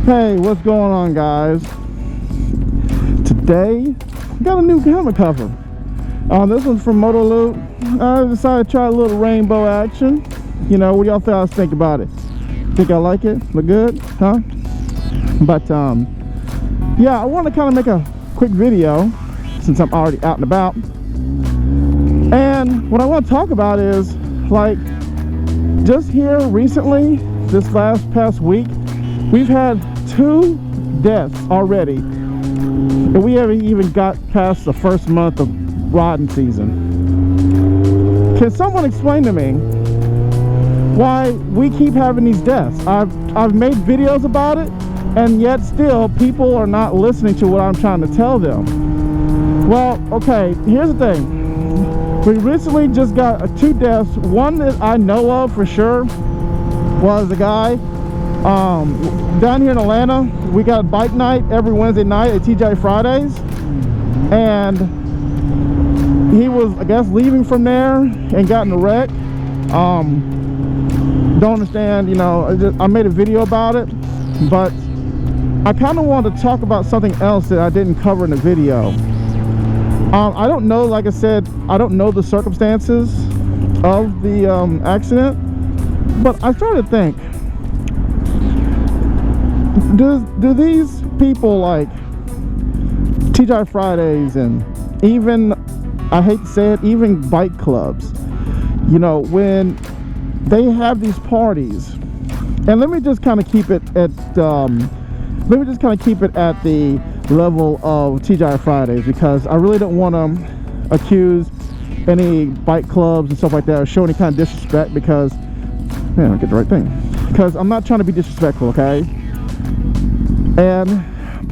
Hey, what's going on, guys? Today, got a new helmet cover. This one's from Motovlog. I decided to try a little rainbow action. You know, what do y'all think about it? Think I like it? Look good? Huh? But, yeah, I want to kind of make a quick video since I'm already out and about. And what I want to talk about is, like, just here recently, this past week, we've had 2 deaths already, and we haven't even got past the first month of riding season. Can someone explain to me why we keep having these deaths? I've made videos about it, and yet still people are not listening to what I'm trying to tell them. Well, okay, here's the thing. We recently just got 2 deaths. One that I know of for sure was a guy down here in Atlanta. We got bike night every Wednesday night at TGI Fridays, and he was, I guess, leaving from there and got in a wreck. Don't understand, you know, I made a video about it, but I kind of wanted to talk about something else that I didn't cover in the video. I don't know, like I said, I don't know the circumstances of the accident, but I started to think, do these people like TGI Fridays and even, I hate to say it, even bike clubs, you know, when they have these parties, and let me just kind of keep it at the level of TGI Fridays, because I really don't want to accuse any bike clubs and stuff like that or show any kind of disrespect, because man, I get the right thing, because I'm not trying to be disrespectful, okay? And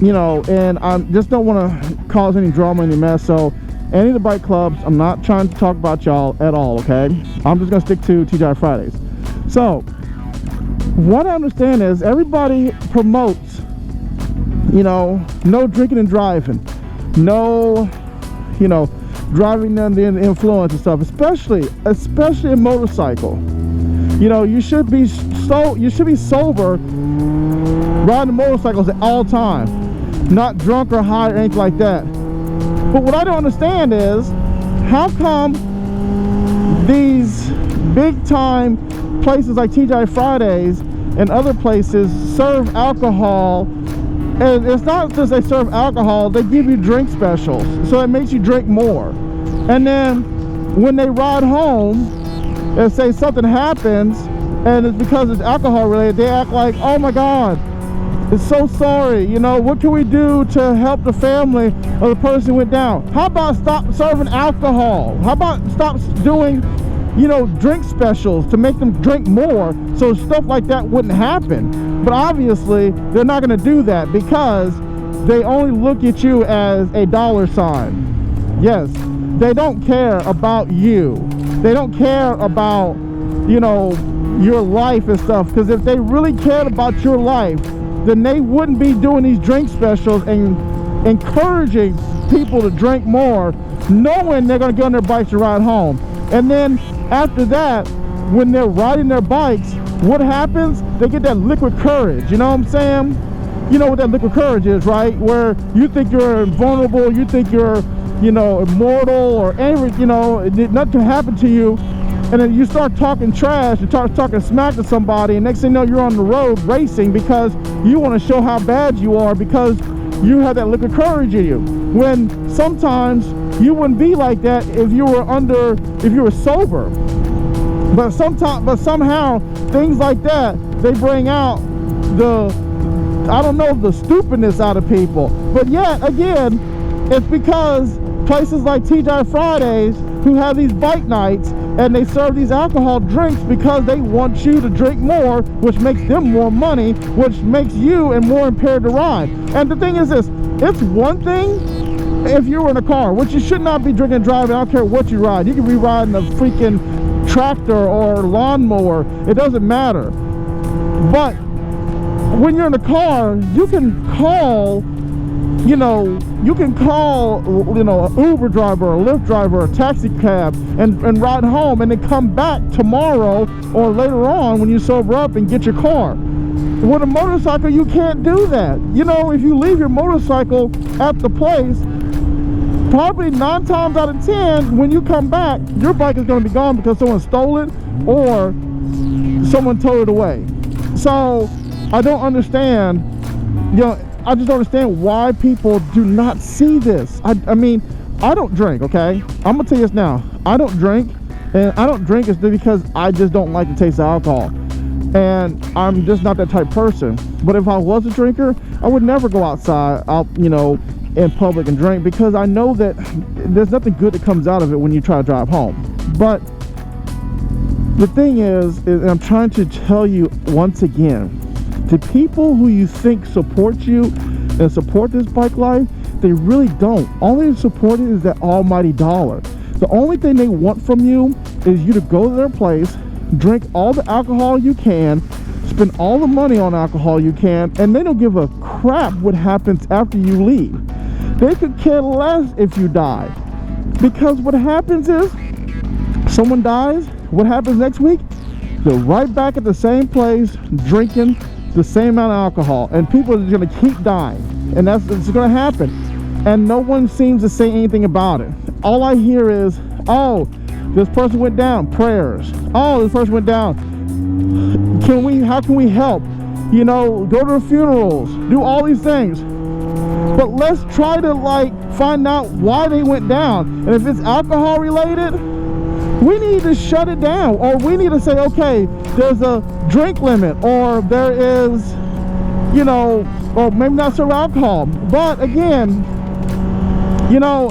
you know, and I just don't want to cause any drama, any mess. So any of the bike clubs, I'm not trying to talk about y'all at all, okay? I'm just gonna stick to TGI Fridays. So what I understand is everybody promotes, you know, no drinking and driving, no, you know, driving under the influence and stuff, especially a motorcycle. You know, you should be sober riding motorcycles at all time, not drunk or high or anything like that. But what I don't understand is, how come these big time places like TGI Fridays and other places serve alcohol? And it's not just they serve alcohol, they give you drink specials, so it makes you drink more. And then when they ride home and say something happens and it's because it's alcohol related, they act like, oh my God, it's so sorry, you know, what can we do to help the family of the person who went down? How about stop serving alcohol? How about stop doing, you know, drink specials to make them drink more, so stuff like that wouldn't happen? But obviously they're not going to do that, because they only look at you as a dollar sign. Yes, they don't care about you. They don't care about, you know, your life and stuff, because if they really cared about your life, then they wouldn't be doing these drink specials and encouraging people to drink more, knowing they're going to get on their bikes and ride home. And then after that, when they're riding their bikes, what happens? They get that liquid courage, you know what I'm saying? You know what that liquid courage is, right? Where you think you're invulnerable, you think you're, you know, immortal, or any, you know, nothing can happen to you. And then you start talking trash and start talking smack to somebody, and next thing you know, you're on the road racing because you want to show how bad you are, because you have that liquid courage in you. When sometimes you wouldn't be like that if you were sober. But somehow things like that, they bring out the, I don't know, the stupidness out of people. But yet again, it's because places like TGI Fridays, who have these bike nights, and they serve these alcohol drinks because they want you to drink more, which makes them more money, which makes you and more impaired to ride. And the thing is this, it's one thing if you were in a car, which you should not be drinking and driving. I don't care what you ride. You can be riding a freaking tractor or lawnmower, it doesn't matter. But when you're in a car, you can call, you know, an Uber driver, a Lyft driver, a taxi cab, and ride home, and then come back tomorrow or later on when you sober up and get your car. With a motorcycle, you can't do that. You know, if you leave your motorcycle at the place, probably 9 times out of 10, when you come back, your bike is going to be gone because someone stole it or someone towed it away. So I don't understand, you know, I just don't understand why people do not see this. I mean, I don't drink, okay? I'm gonna tell you this now. I don't drink, and I don't drink is because I just don't like the taste of alcohol, and I'm just not that type of person. But if I was a drinker, I would never go outside, you know, in public and drink, because I know that there's nothing good that comes out of it when you try to drive home. But the thing is and I'm trying to tell you once again, the people who you think support you and support this bike life, they really don't. All they support is that almighty dollar. The only thing they want from you is you to go to their place, drink all the alcohol you can, spend all the money on alcohol you can, and they don't give a crap what happens after you leave. They could care less if you die, because what happens is someone dies, what happens next week? They're right back at the same place drinking the same amount of alcohol, and people are going to keep dying, and it's going to happen, and no one seems to say anything about it. All I hear is, oh, this person went down, prayers. Oh, this person went down, how can we help? You know, go to the funerals, do all these things. But let's try to like find out why they went down, and if it's alcohol related, we need to shut it down, or we need to say, okay, there's a drink limit, or there is, you know, or maybe not serve alcohol. But again, you know,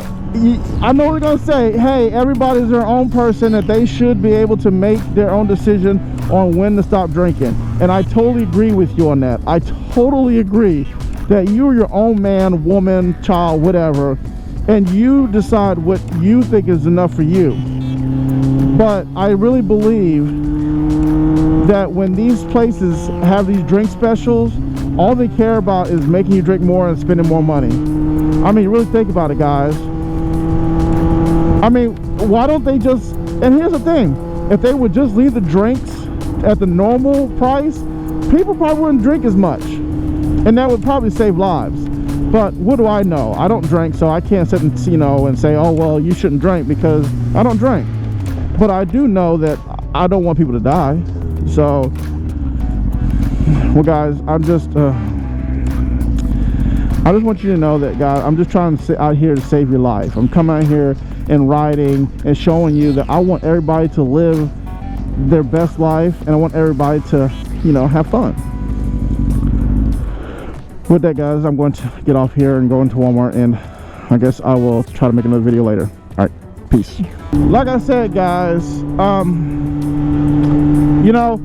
I know they're going to say, hey, everybody's their own person, that they should be able to make their own decision on when to stop drinking. And I totally agree with you on that. I totally agree that you're your own man, woman, child, whatever, and you decide what you think is enough for you. But I really believe that when these places have these drink specials, all they care about is making you drink more and spending more money. I mean, really think about it, guys. I mean, why don't they just, and here's the thing, if they would just leave the drinks at the normal price, people probably wouldn't drink as much, and that would probably save lives. But what do I know? I don't drink, so I can't sit and, you know, and say, oh, well, you shouldn't drink, because I don't drink. But I do know that I don't want people to die. So, well, guys, I just want you to know that, guys, I'm just trying to sit out here to save your life. I'm coming out here and riding and showing you that I want everybody to live their best life, and I want everybody to, you know, have fun. With that, guys, I'm going to get off here and go into Walmart, and I guess I will try to make another video later. All right, peace. Like I said, guys, you know,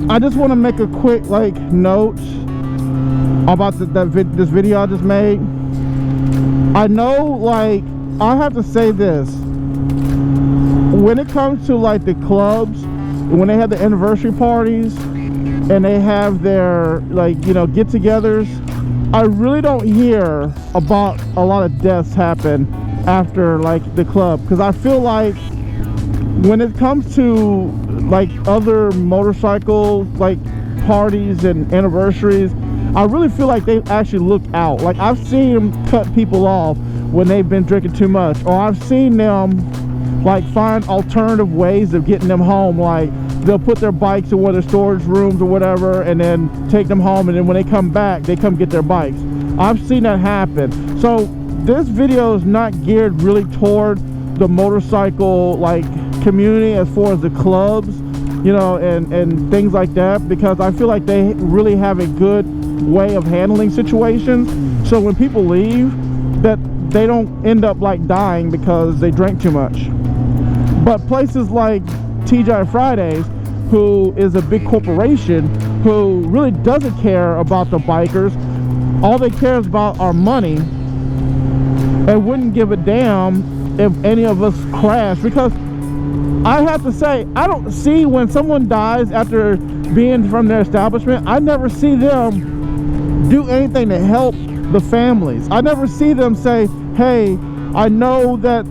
I just want to make a quick like note about this video I just made. I know, like, I have to say this, when it comes to like the clubs, when they have the anniversary parties and they have their, like, you know, get-togethers, I really don't hear about a lot of deaths happen after like the club, because I feel like when it comes to like other motorcycle like parties and anniversaries, I really feel like they actually look out. Like, I've seen them cut people off when they've been drinking too much, or I've seen them like find alternative ways of getting them home. Like, they'll put their bikes in one of their storage rooms or whatever, and then take them home, and then when they come back, they come get their bikes. I've seen that happen. So this video is not geared really toward the motorcycle like community as far as the clubs, you know, and things like that, because I feel like they really have a good way of handling situations, so when people leave, that they don't end up like dying because they drank too much. But places like TGI Fridays, who is a big corporation who really doesn't care about the bikers, all they care about are money, and wouldn't give a damn if any of us crash. Because I have to say, I don't see when someone dies after being from their establishment, I never see them do anything to help the families. I never see them say, hey, I know that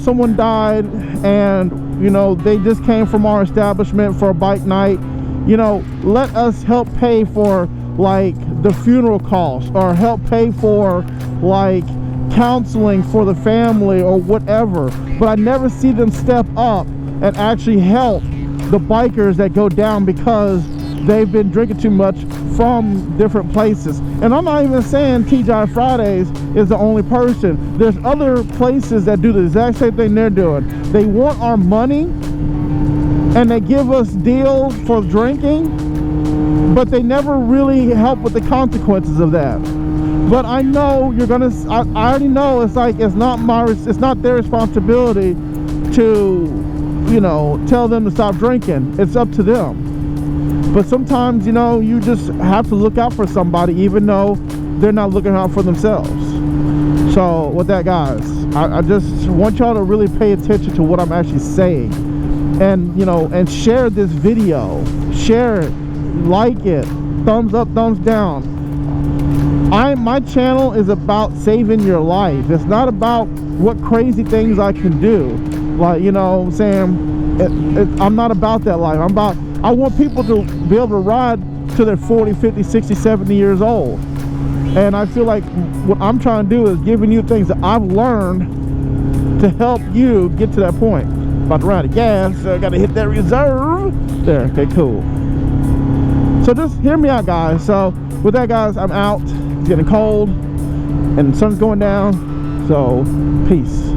someone died, and you know, they just came from our establishment for a bike night, you know, let us help pay for like the funeral costs, or help pay for like counseling for the family or whatever. But I never see them step up and actually help the bikers that go down because they've been drinking too much from different places. And I'm not even saying TGI Fridays is the only person. There's other places that do the exact same thing they're doing. They want our money and they give us deals for drinking, but they never really help with the consequences of that. But I know you're gonna, I already know it's like, it's not their responsibility to, you know, tell them to stop drinking. It's up to them. But sometimes, you know, you just have to look out for somebody even though they're not looking out for themselves. So with that, guys, I just want y'all to really pay attention to what I'm actually saying. And, you know, and share this video. Share it, like it, thumbs up, thumbs down. My channel is about saving your life. It's not about what crazy things I can do. Like, you know what I'm saying? I'm not about that life. I want people to be able to ride till they're 40, 50, 60, 70 years old. And I feel like what I'm trying to do is giving you things that I've learned to help you get to that point. About to run out of gas, so I gotta hit that reserve. There, okay, cool. So just hear me out, guys. So with that, guys, I'm out. It's getting cold and the sun's going down. So peace.